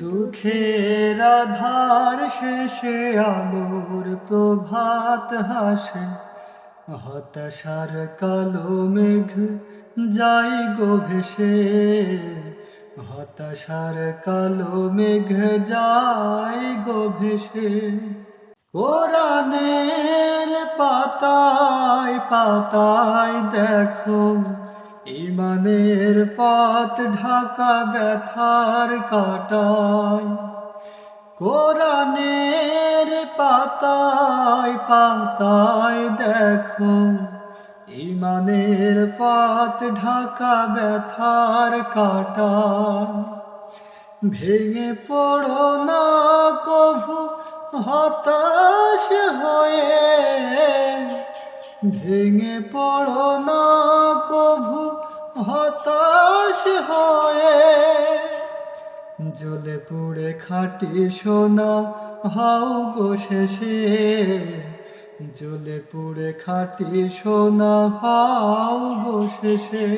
দুঃখের আধার শেষে আলোর প্রভাত হাসে, হতাশার কালো মেঘ যাই গো ভেসে, হতাশার কালো মেঘ যাই গো ভেসে। কোরআনের পাতায় পাতায় দেখো ইমানের পথ ঢাকা ব্যথার কাটায়। কোরআনের পাতায় পাতায় দেখো ইমানের পথ ঢাকা ব্যথার কাটায়। ভেঙে পড়ো না কভু হতাশ হয়ে, ভেঙে পড়ো না কভু হতাশ হয়ে। জ্বলে পুড়ে খাঁটি সোনা হও গো শেষে, জ্বলে পুড়ে খাঁটি সোনা হও গো শেষে।